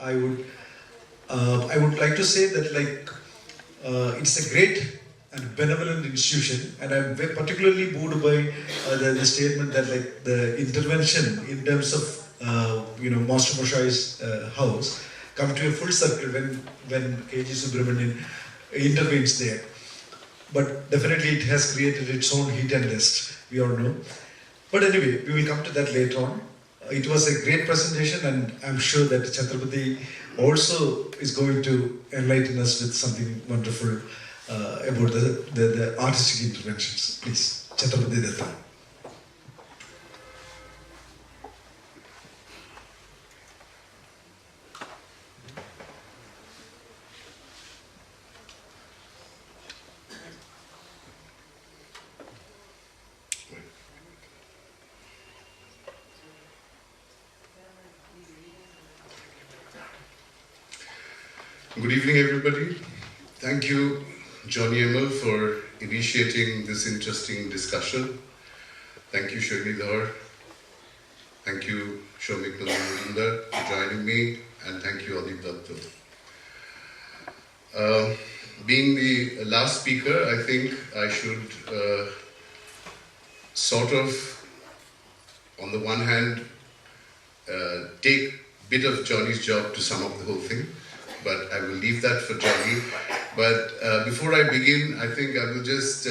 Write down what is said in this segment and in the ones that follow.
I would like to say that it's a great and benevolent institution, and I'm particularly moved by the statement that the intervention in terms of Master Moshai's house come to a full circle when K.G. Subramanian intervenes there. But definitely it has created its own heat and dust, we all know. But anyway, we will come to that later on. It was a great presentation, and I'm sure that Chhatrapati also is going to enlighten us with something wonderful about the artistic interventions. Please, Chhatrapati Dutta. Good evening, everybody. Thank you, Johny for initiating this interesting discussion. Thank you, Sohini Dhar. Thank you, Soumik and Majumdar, for joining me, and thank you, Adip Dutta. Being the last speaker, I think I should sort of, on the one hand, take a bit of Johny's job to sum up the whole thing, but I will leave that for Johny. But before I begin, I think I will just,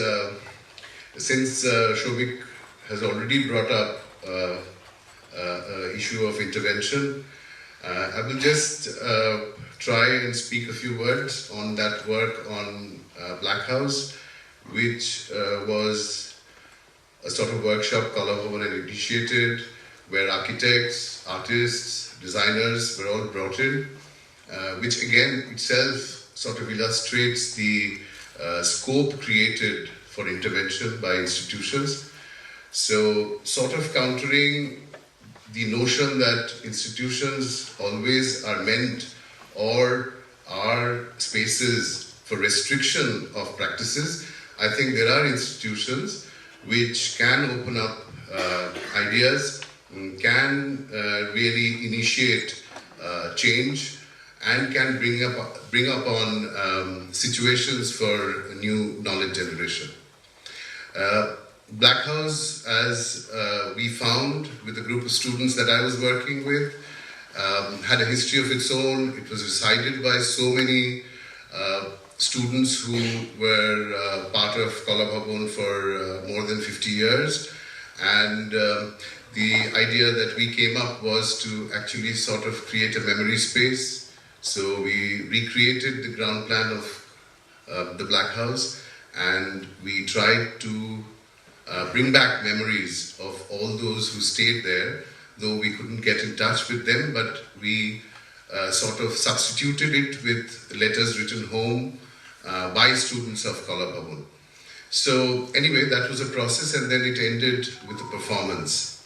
since Soumik has already brought up issue of intervention, I will just try and speak a few words on that work on Black House, which was a sort of workshop Kala Bhavan had initiated, where architects, artists, designers were all brought in, which again itself sort of illustrates the scope created for intervention by institutions. So sort of countering the notion that institutions always are meant or are spaces for restriction of practices. I think there are institutions which can open up ideas, can really initiate change, and can bring up on situations for a new knowledge generation. Black House, as we found with a group of students that I was working with, had a history of its own. It was resided by so many students who were part of Kala Bhavan for more than 50 years. And the idea that we came up was to actually sort of create a memory space. So we recreated the ground plan of the Black House, and we tried to bring back memories of all those who stayed there, though we couldn't get in touch with them, but we sort of substituted it with letters written home by students of Kala Bhavan. So anyway, that was a process, and then it ended with a performance.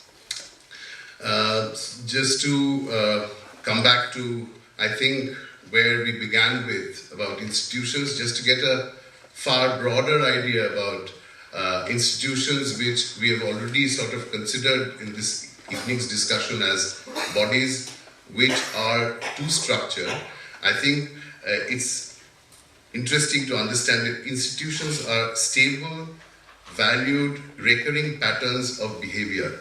Just to come back to, I think, where we began with about institutions, just to get a far broader idea about institutions which we have already sort of considered in this evening's discussion as bodies which are too structured. I think it's interesting to understand that institutions are stable, valued, recurring patterns of behavior,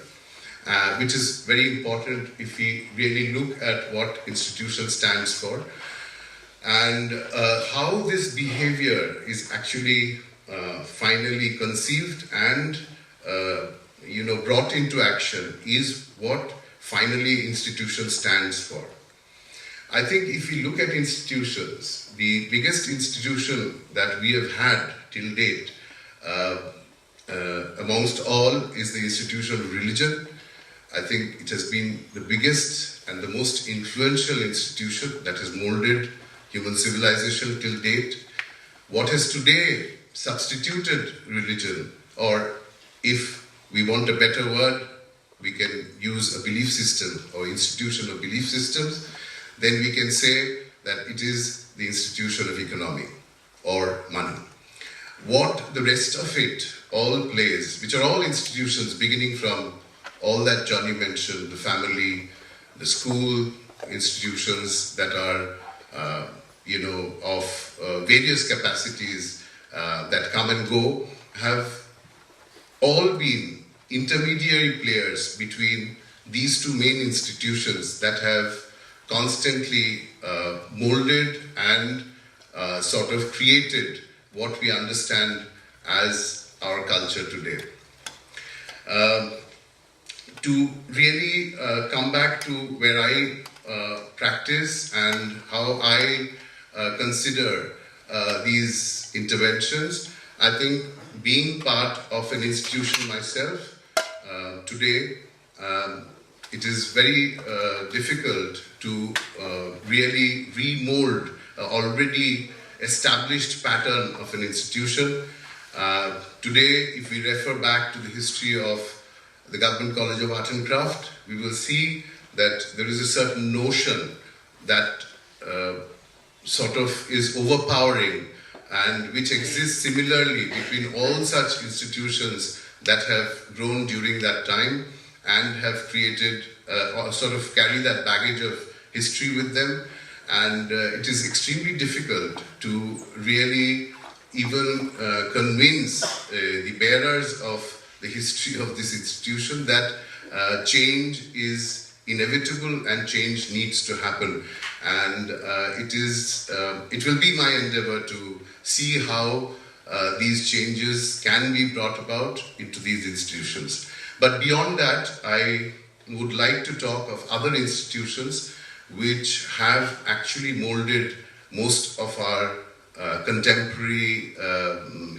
which is very important if we really look at what institution stands for, and how this behavior is actually finally conceived and brought into action is what finally institution stands for. I think if we look at institutions, the biggest institution that we have had till date amongst all is the institution of religion. I think it has been the biggest and the most influential institution that has molded human civilization till date. What has today substituted religion, or if we want a better word, we can use a belief system or institution of belief systems, then we can say that it is the institution of economy or money. What the rest of it all plays, which are all institutions beginning from all that Johny mentioned, the family, the school, institutions that are, of various capacities that come and go, have all been intermediary players between these two main institutions that have constantly molded and sort of created what we understand as our culture today. To really come back to where I practice and how I consider these interventions, I think being part of an institution myself, today it is very difficult to really remold already established pattern of an institution. Today, if we refer back to the history of the Government College of Art and Craft, we will see that there is a certain notion that sort of is overpowering and which exists similarly between all such institutions that have grown during that time and have created or sort of carry that baggage of history with them. And it is extremely difficult to really even convince the bearers of the history of this institution that change is inevitable and change needs to happen. And it will be my endeavor to see how these changes can be brought about into these institutions. But beyond that, I would like to talk of other institutions which have actually molded most of our contemporary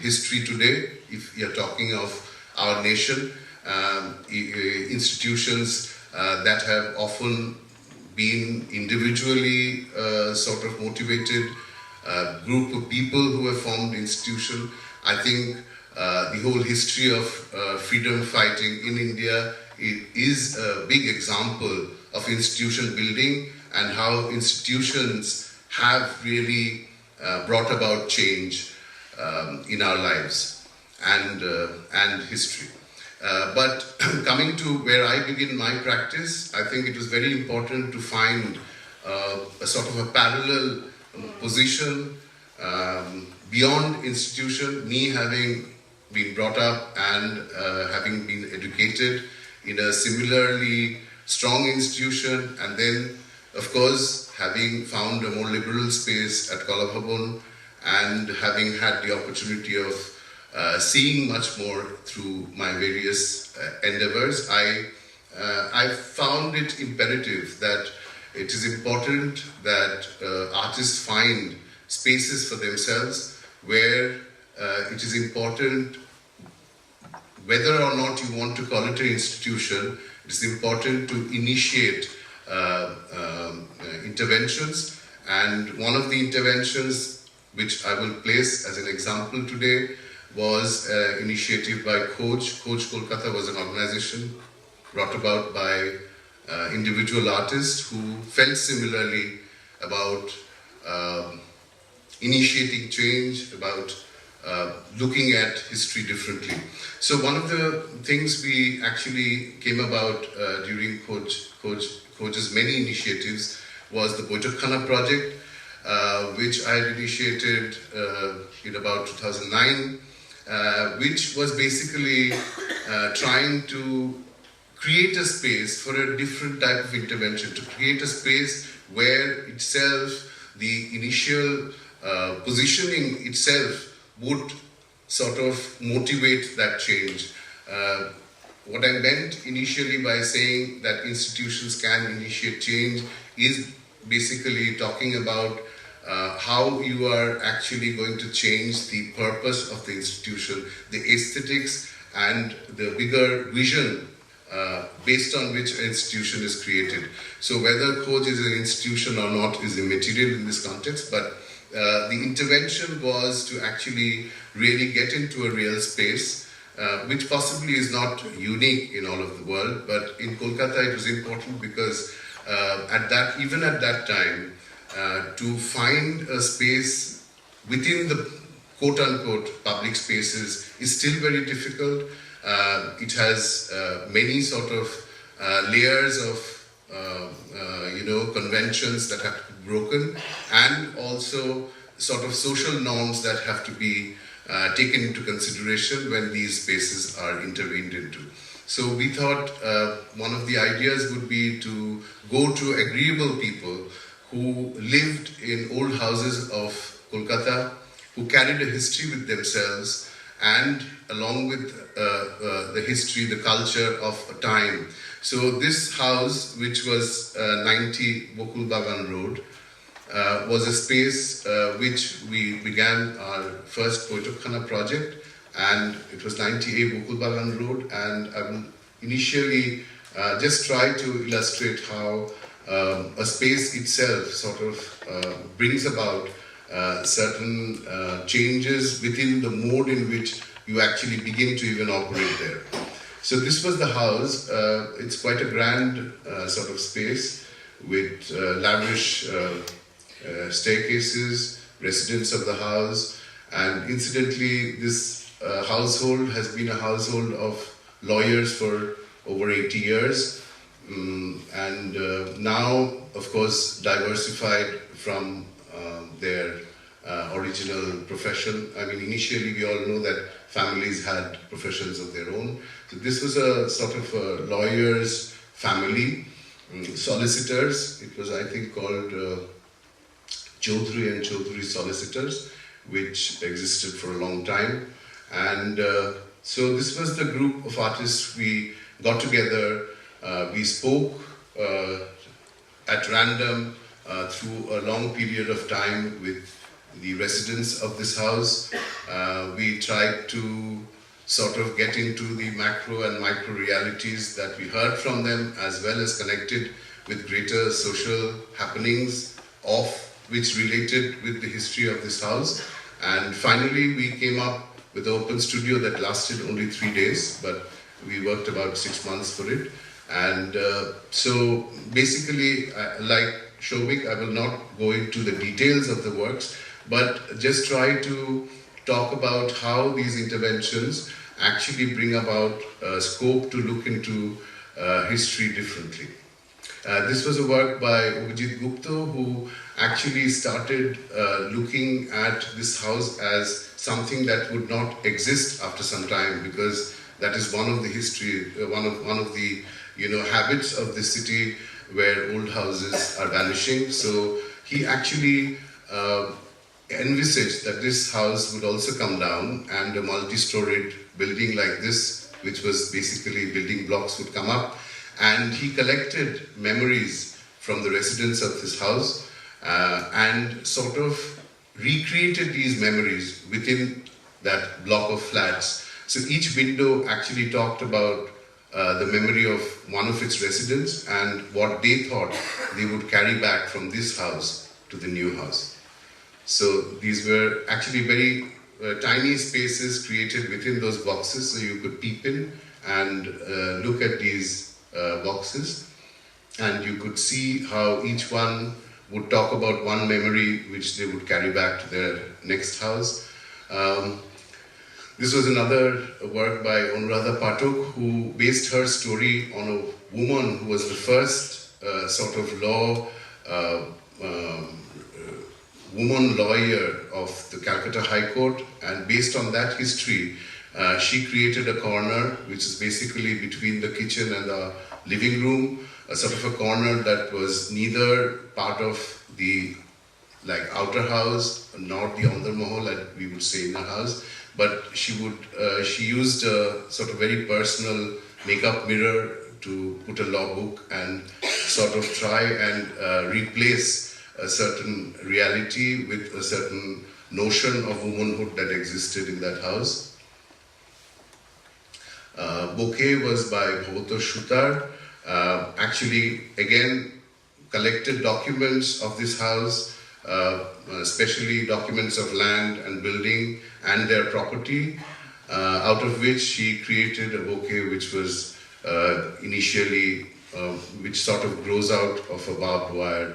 history today. If you're talking of our nation, institutions that have often been individually sort of motivated group of people who have formed institution. I think the whole history of freedom fighting in India is a big example of institution building and how institutions have really brought about change in our lives and history. But coming to where I begin my practice, I think it was very important to find a sort of a parallel position beyond institution, me having been brought up and having been educated in a similarly strong institution, and then of course having found a more liberal space at Kalabhabon and having had the opportunity of seeing much more through my various endeavors, I found it imperative that it is important that artists find spaces for themselves where it is important, whether or not you want to call it an institution, it is important to initiate interventions. And one of the interventions which I will place as an example today was an initiative by Khoj. Khoj Kolkata was an organization brought about by individual artists who felt similarly about initiating change, about looking at history differently. So one of the things we actually came about during Khoj's many initiatives was the Boitokhana project, which I had initiated in about 2009, which was basically trying to create a space for a different type of intervention, to create a space where itself, the initial positioning itself would sort of motivate that change. What I meant initially by saying that institutions can initiate change is basically talking about how you are actually going to change the purpose of the institution, the aesthetics and the bigger vision based on which an institution is created. So whether Khoj is an institution or not is immaterial in this context, but the intervention was to actually really get into a real space, which possibly is not unique in all of the world, but in Kolkata it was important because even at that time, to find a space within the quote-unquote public spaces is still very difficult. It has many sort of layers of conventions that have to be broken, and also sort of social norms that have to be taken into consideration when these spaces are intervened into. So we thought one of the ideas would be to go to agreeable people who lived in old houses of Kolkata, who carried a history with themselves, and along with the history, the culture of a time. So this house, which was 90 Bokul Bagan Road, was a space which we began our first Poitokkhana project, and it was 98 Bokul Bagan Road, and I will initially just try to illustrate how a space itself sort of brings about certain changes within the mode in which you actually begin to even operate there. So this was the house. It's quite a grand sort of space with lavish staircases, residents of the house, and incidentally this household has been a household of lawyers for over 80 years, and now of course diversified from their original profession. I mean, initially we all know that families had professions of their own. So this was a sort of a lawyer's family, solicitors. It was, I think, called Chaudhary and Chaudhary Solicitors, which existed for a long time. And so this was the group of artists. We got together, we spoke at random through a long period of time with the residents of this house. We tried to sort of get into the macro and micro realities that we heard from them, as well as connected with greater social happenings of which related with the history of this house. And finally we came up with an open studio that lasted only 3 days, but we worked about 6 months for it. And so basically, like Soumik, I will not go into the details of the works, but just try to talk about how these interventions actually bring about scope to look into history differently. This was a work by Abhijit Gupta, who actually started looking at this house as something that would not exist after some time, because that is one of the history, one of the habits of the city, where old houses are vanishing. So he actually envisaged that this house would also come down, and a multi-storied building like this, which was basically building blocks, would come up. And he collected memories from the residents of this house and sort of recreated these memories within that block of flats. So each window actually talked about the memory of one of its residents and what they thought they would carry back from this house to the new house. So these were actually very tiny spaces created within those boxes, so you could peep in and look at these boxes, and you could see how each one would talk about one memory which they would carry back to their next house. This was another work by Anuradha Pathak, who based her story on a woman who was the first sort of woman lawyer of the Calcutta High Court, and based on that history, she created a corner which is basically between the kitchen and the living room, a sort of a corner that was neither part of the outer house nor the Andar Mahal, like we would say in the house, but she used a sort of very personal makeup mirror to put a law book and sort of try and replace a certain reality with a certain notion of womanhood that existed in that house. Bouquet was by Bhavato Shutar. Actually, again, collected documents of this house, especially documents of land and building and their property, out of which he created a bouquet which was initially, which sort of grows out of a barbed wire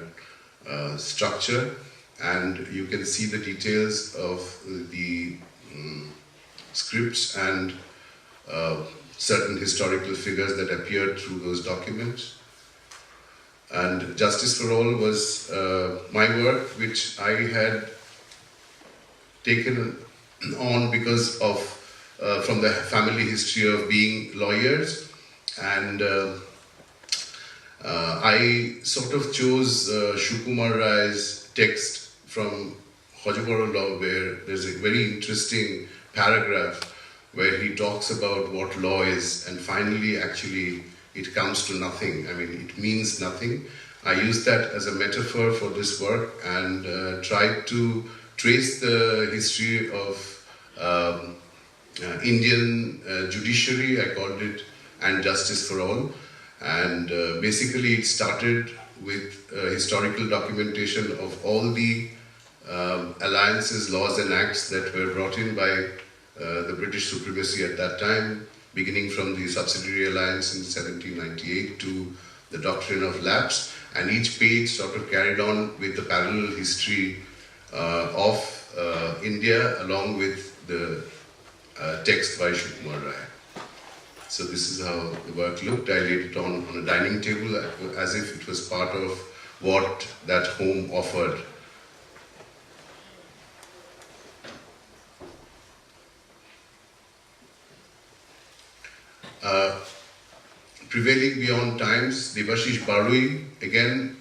structure, and you can see the details of the scripts and certain historical figures that appeared through those documents. And Justice for All was my work, which I had taken on because of from the family history of being lawyers, and I sort of chose Shukumar Rai's text from Hojabara Law, where there's a very interesting paragraph where he talks about what law is, and finally actually it comes to nothing. I mean, it means nothing. I used that as a metaphor for this work and tried to trace the history of Indian judiciary, I called it, and Justice for All. And basically it started with historical documentation of all the alliances, laws and acts that were brought in by the British supremacy at that time, beginning from the subsidiary alliance in 1798 to the doctrine of lapse, and each page sort of carried on with the parallel history of India along with the text by Shukumar Rai. So this is how the work looked. I laid it on a dining table as if it was part of what that home offered. Prevailing beyond times, Debashish Barui again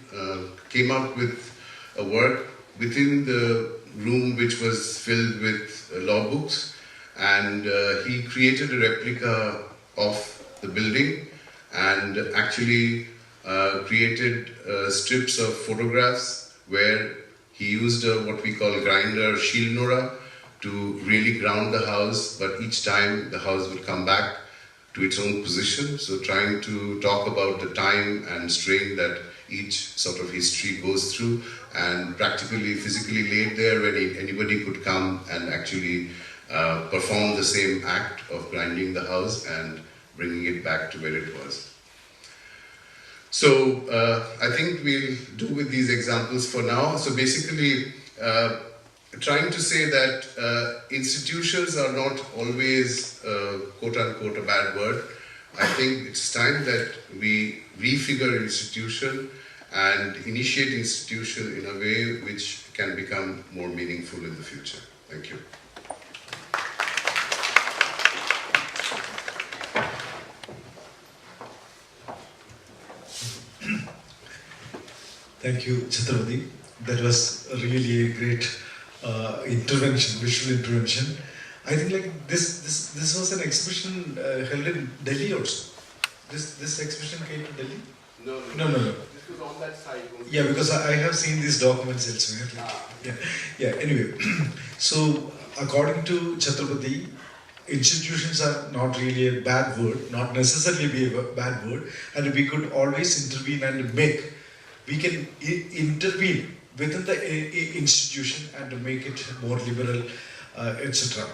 came up with a work within the room which was filled with law books, and he created a replica of the building and actually created strips of photographs where he used what we call grinder shilnora to really ground the house, but each time the house would come back to its own position. So trying to talk about the time and strain that each sort of history goes through, and practically physically laid there where anybody could come and actually perform the same act of grinding the house and bringing it back to where it was. So I think we'll do with these examples for now. So basically trying to say that institutions are not always quote-unquote a bad word. I think it's time that we refigure institution and initiate institution in a way which can become more meaningful in the future. Thank you. Thank you, Chhatrapati. That was really a great intervention, visual intervention. I think like this was an exhibition held in Delhi also. This exhibition came to Delhi? No. This was on that side. Yeah, because I have seen these documents elsewhere. Yeah. Anyway, so according to Chhatrapati, institutions are not really a bad word, not necessarily be a bad word, and we could always intervene and make. We can intervene within the institution and make it more liberal, etc.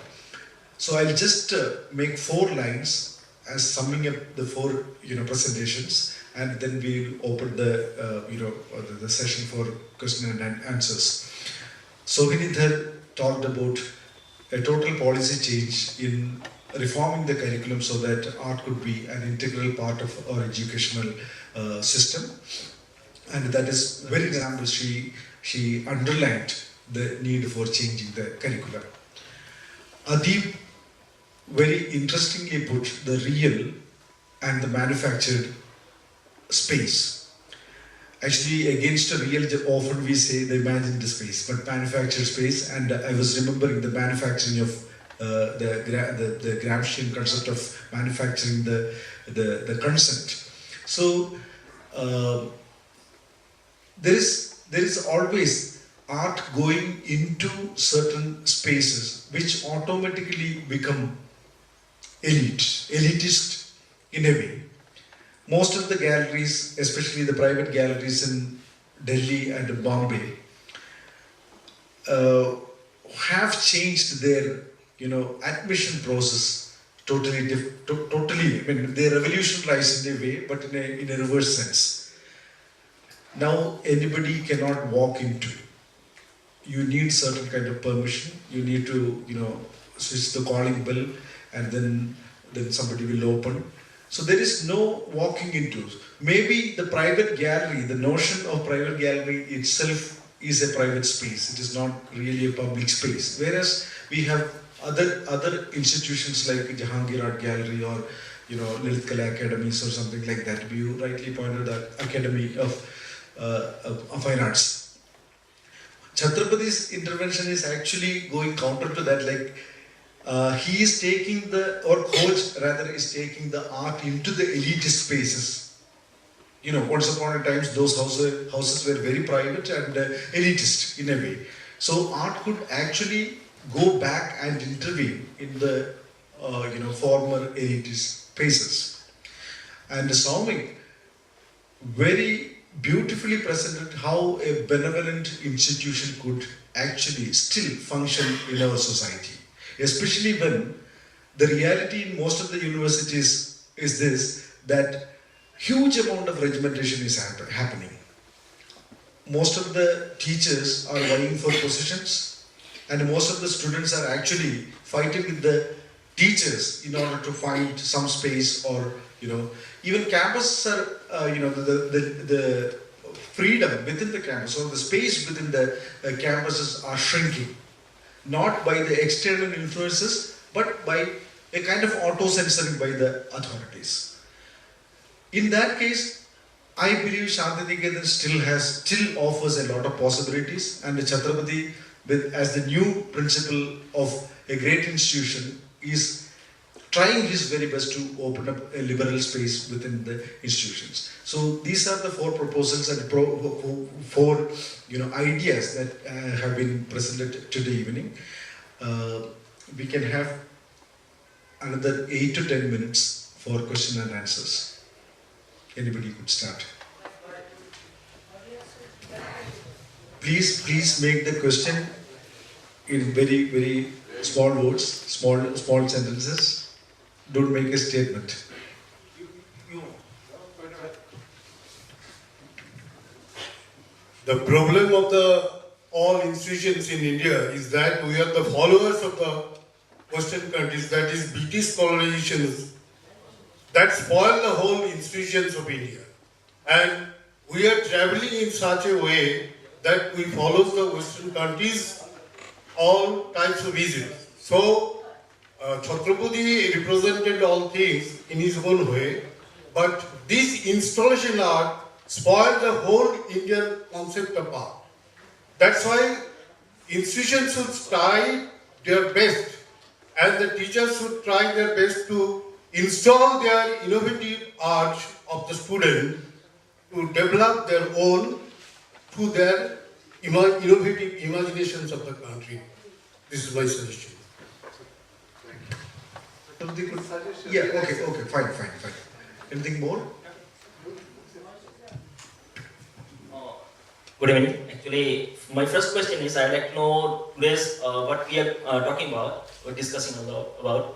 So I'll just make 4 lines as summing up the 4 presentations, and then we'll open the the session for question and answers. Sohini Dhar talked about a total policy change in reforming the curriculum so that art could be an integral part of our educational system. And that is very example, she underlined the need for changing the curriculum. Adip very interestingly put the real and the manufactured space. Actually, against a real, often we say the imagined space, but manufactured space. And I was remembering the manufacturing of the Gramscian concept of manufacturing the consent. So. There is always art going into certain spaces which automatically become elitist in a way. Most of the galleries, especially the private galleries in Delhi and Bombay, have changed their admission process totally. I mean, they revolutionized in a way, but in a reverse sense. Now anybody cannot walk into. You need certain kind of permission. You need to switch the calling bell, and then somebody will open. So there is no walking into. Maybe the private gallery, the notion of private gallery itself is a private space. It is not really a public space. Whereas we have other institutions like Jahangir Art Gallery or Lilith Kala Academies or something like that. You rightly pointed that Academy of Fine Arts. Chhatrapati's intervention is actually going counter to that. He is taking coach rather is taking the art into the elitist spaces. Once upon a time, those houses were very private and elitist in a way. So art could actually go back and intervene in the former elitist spaces. And Soumik very beautifully presented how a benevolent institution could actually still function in our society. Especially when the reality in most of the universities is this, that huge amount of regimentation is happening. Most of the teachers are vying for positions, and most of the students are actually fighting with the teachers in order to find some space, or even campuses are the freedom within the campus or the space within the campuses are shrinking, not by the external influences but by a kind of auto-censoring by the authorities. In that case, I believe Shantiniketan still offers a lot of possibilities, and Chhatrapati, as the new principal of a great institution, is trying his very best to open up a liberal space within the institutions. So these are the four proposals and four ideas that have been presented today evening. We can have another 8 to 10 minutes for question and answers. Anybody could start. Please make the question in very, very small words, small sentences. Don't make a statement. The problem of all institutions in India is that we are the followers of the Western countries, that is British colonization, that spoil the whole institutions of India. And we are traveling in such a way that we follow the Western countries, all types of visions. So, Chhatrapati represented all things in his own way, but this installation art spoiled the whole Indian concept of art. That's why institutions should try their best, and the teachers should try their best to install their innovative art of the student to develop their own through their innovative imaginations of the country. This is my suggestion. Yeah, okay, fine. Anything more? Good evening. Actually, my first question is I'd like to know today's what we are talking about, or discussing about.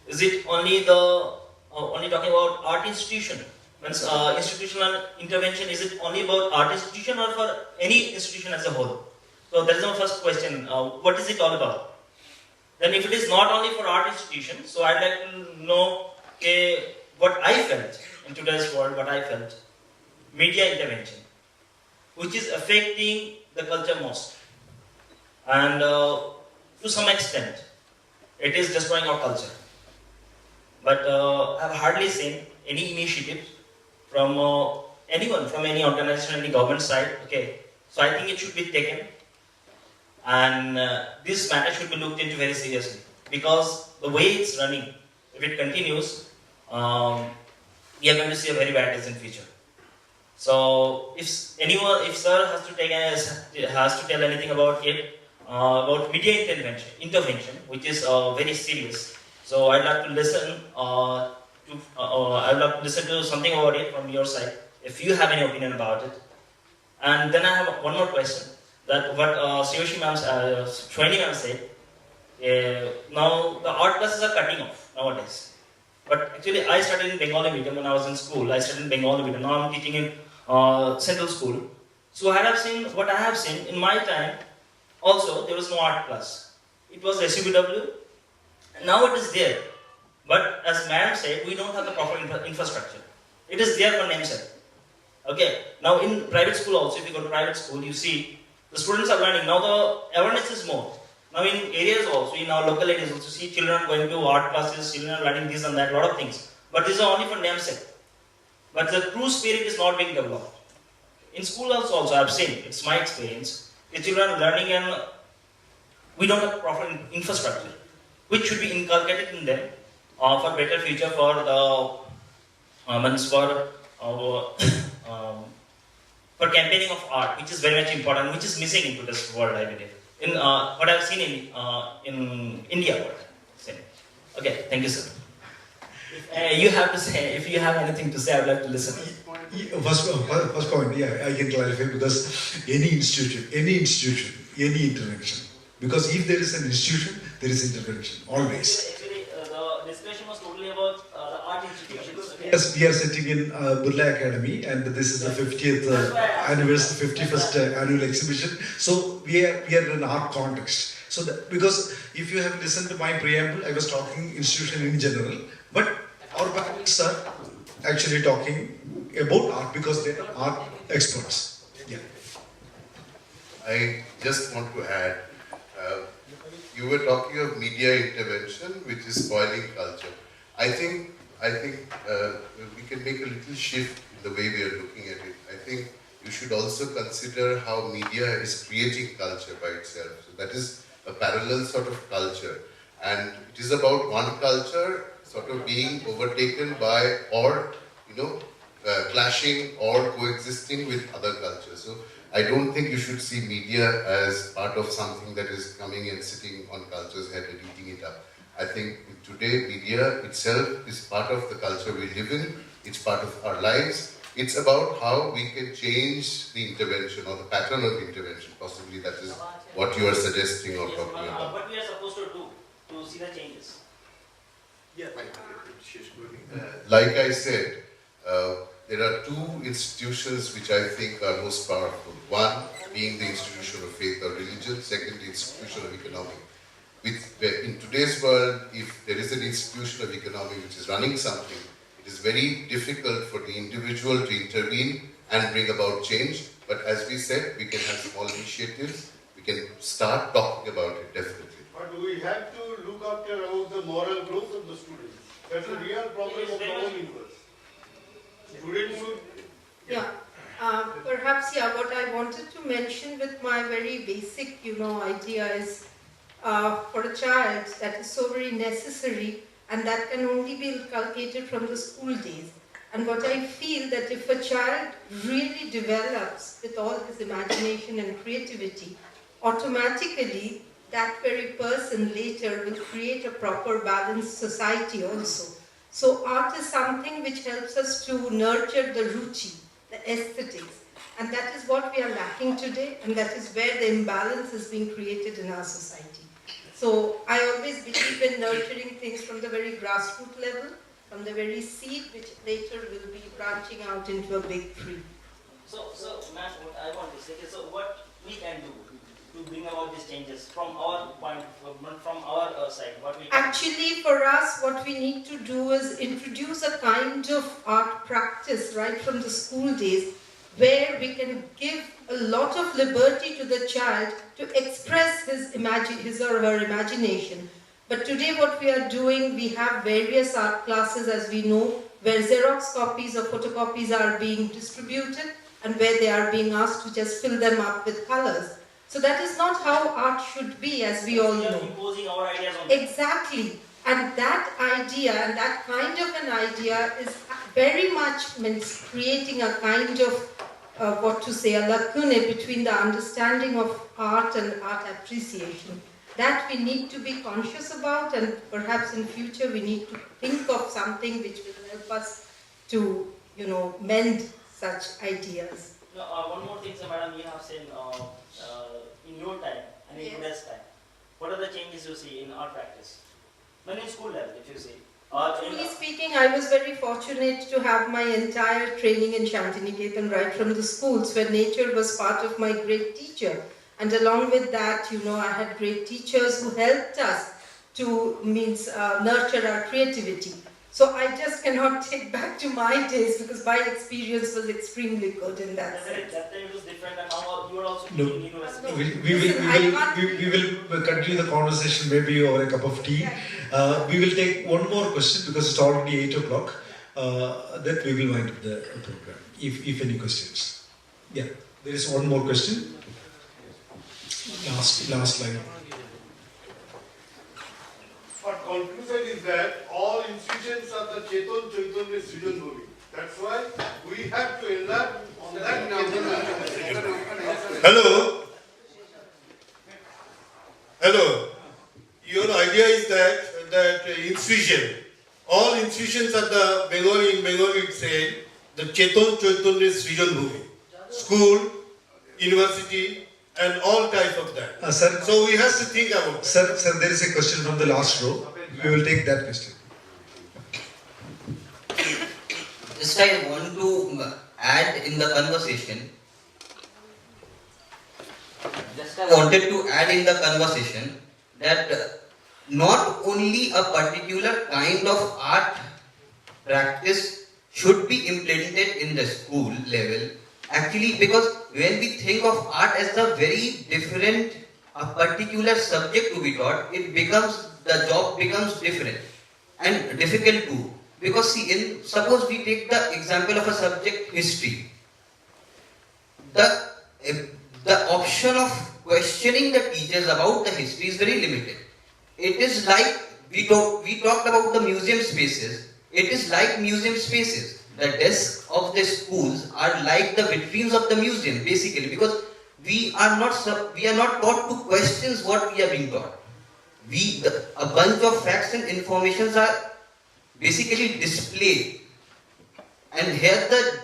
Is it only only talking about art institution? Means institutional intervention, is it only about art institution or for any institution as a whole? So that is my first question. What is it all about? Then if it is not only for art institution, so I'd like to know what I felt in today's world, media intervention, which is affecting the culture most. And to some extent, it is destroying our culture. But I've hardly seen any initiatives from anyone, from any organization, any government side. Okay, so I think it should be taken, and this matter should be looked into very seriously, because the way it's running, if it continues, we are going to see a very bad days in future. So if sir has to tell anything about it, about media intervention, which is very serious. So I'd like to listen. I'd like to listen to something about it from your side, if you have any opinion about it. And then I have one more question. That what Sohini ma'am said. Now the art classes are cutting off nowadays. But actually, I studied in Bengali medium when I was in school. I studied in Bengali medium. Now I'm teaching in Central School. So what I have seen in my time, also there was no art class. It was SUBW. Now it is there. But as madam said, we don't have the proper infrastructure. It is there for namesake. Okay. Now in private school also, if you go to private school, you see the students are learning. Now the awareness is more. Now in areas also, in our local areas also, see children going to art classes, children are learning this and that, lot of things. But these are only for namesake. But the true spirit is not being developed. In school also I have seen, it's my experience, the children are learning and we don't have proper infrastructure, which should be inculcated in them for better future for the for campaigning of art, which is very much important, which is missing in today's world, I believe. In what I've seen in India. Okay, thank you, sir. You have to say, if you have anything to say, I would like to listen. First point, yeah, I can clarify, because any institution, any intervention. Because if there is an institution, there is intervention, always. Actually, the discussion was totally about the art institutions. Okay? Yes, we are sitting in Birla Academy, and this is the 50th anniversary, 51st annual exhibition. So we are in an art context. So that, because if you have listened to my preamble, I was talking institution in general, but our panelists are actually talking about art because they are art experts. Yeah. I just want to add, you were talking of media intervention, which is spoiling culture. I think we can make a little shift in the way we are looking at it. I think you should also consider how media is creating culture by itself. So that is a parallel sort of culture, and it is about one culture sort of being overtaken by, or clashing or coexisting with other cultures. So I don't think you should see media as part of something that is coming and sitting on culture's head and eating it up. I think today media itself is part of the culture we live in. It's part of our lives. It's about how we can change the intervention or the pattern of intervention. Possibly that is what you are suggesting or talking about. What we are supposed to do to see the changes? Yeah. Like I said, there are two institutions which I think are most powerful. One being the institution of faith or religion, second the institution of economy. In today's world, if there is an institution of economy which is running something, it is very difficult for the individual to intervene and bring about change. But as we said, we can have small initiatives, we can start talking about it, definitely. But we have to look after about the moral growth of the students. That's a real problem of the whole universe. Students should... Yeah, perhaps, what I wanted to mention with my very basic, idea is for a child that is so very necessary, and that can only be inculcated from the school days. And what I feel that if a child really develops with all his imagination and creativity, automatically that very person later will create a proper balanced society also. So art is something which helps us to nurture the ruchi, the aesthetics. And that is what we are lacking today, and that is where the imbalance is being created in our society. So I always believe in nurturing things from the very grassroots level, from the very seed which later will be branching out into a big tree. So ma'am, what I want to say is, so what we can do to bring about these changes from our point, from our side, what we can Actually, for us, what we need to do is introduce a kind of art practice right from the school days, where we can give a lot of liberty to the child to express his or her imagination. But today what we are doing, we have various art classes, as we know, where Xerox copies or photocopies are being distributed and where they are being asked to just fill them up with colors. So that is not how art should be, as we all know. imposing our ideas on them. Exactly. And that idea and that kind of an idea is very much creating a kind of a lacune between the understanding of art and art appreciation. That we need to be conscious about, and perhaps in future we need to think of something which will help us to, mend such ideas. One more thing, so madam, you have said in your time and in today's time, what are the changes you see in art practice? When in school level, if you see. Truly speaking, I was very fortunate to have my entire training in Shantiniketan right from the schools, where nature was part of my great teacher. And along with that, I had great teachers who helped us to nurture our creativity. So I just cannot take back to my days because my experience was extremely good in that sense. That time it was different, and now you are also No. teaching university. We will continue the conversation maybe over a cup of tea. We will take one more question because it's already 8 o'clock. That we will wind up the program. If any questions. Yeah, there is one more question. Last line. Our conclusion is that all institutions are the Chetan Chaitanya Srijan Bhumi. That's why we have to enlarge on that. Hello? Hello? Your idea is that institution, all institutions are the Bengali, in Bengali it said, the Chetan Chaitanya Srijan Bhumi. School, university, and all types of that. Sir, So we have to think about that. Sir, there is a question from the last row. We will take that question. Just I want to add in the conversation. Just I wanted to add in the conversation that not only a particular kind of art practice should be implemented in the school level. Actually, because when we think of art as a very different, a particular subject to be taught, the job becomes different and difficult too. Because see, suppose we take the example of a subject history. The option of questioning the teachers about the history is very limited. It is like we talked about the museum spaces. It is like museum spaces. The desks of the schools are like the vitrines of the museum, basically, because we are not taught to question what we are being taught. A bunch of facts and informations are basically displayed, and here the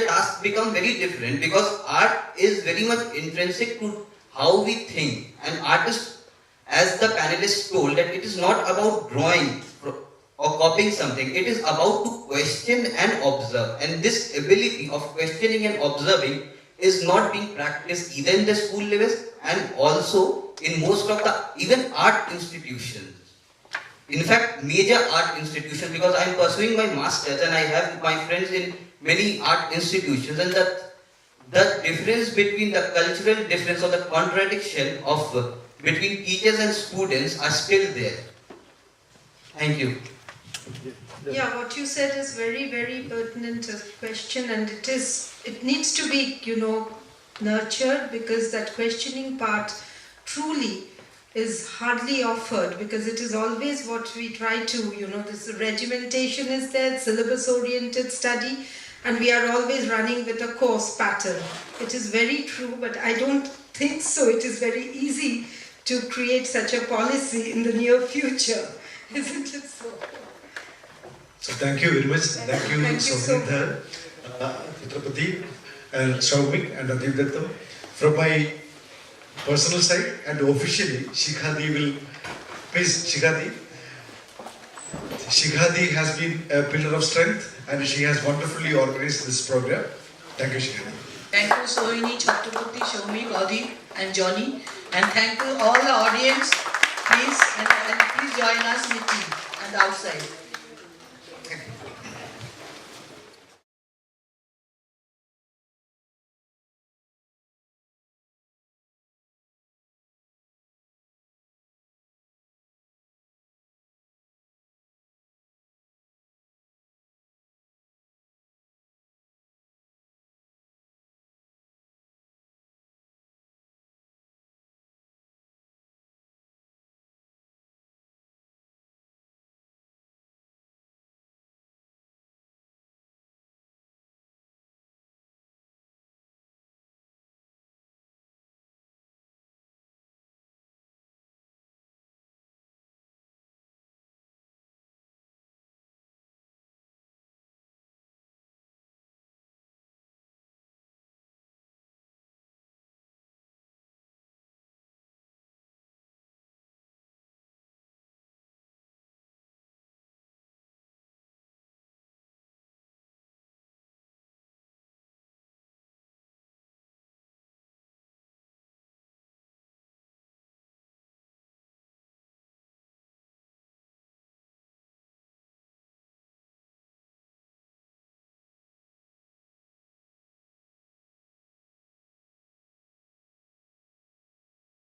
task becomes very different because art is very much intrinsic to how we think, and art is, as the panelists told, that it is not about drawing or copying something. It is about to question and observe, and this ability of questioning and observing is not being practiced either in the school levels and also in most of the even art institutions. In fact, major art institutions, because I am pursuing my masters and I have my friends in many art institutions, and the difference between the cultural difference or the contradiction of between teachers and students are still there. Thank you. Yeah, what you said is very, very pertinent question, and it needs to be, nurtured, because that questioning part truly is hardly offered, because it is always what we try to, this regimentation is there, syllabus-oriented study, and we are always running with a course pattern. It is very true, but I don't think so. It is very easy to create such a policy in the near future, isn't it so? So thank you very much. Thank you, Sohini, Dhar, Chhatrapati, and Soumik, and Adip Dutta. From my personal side and officially, Shikhadi will, please, Shikhadi. Shikhadi has been a pillar of strength, and she has wonderfully organized this program. Thank you, Shikhadi. Thank you, Sohini, Chhatrapati, Soumik, Adip, and Johny. And thank you all the audience. Please, and please join us in the tea and outside.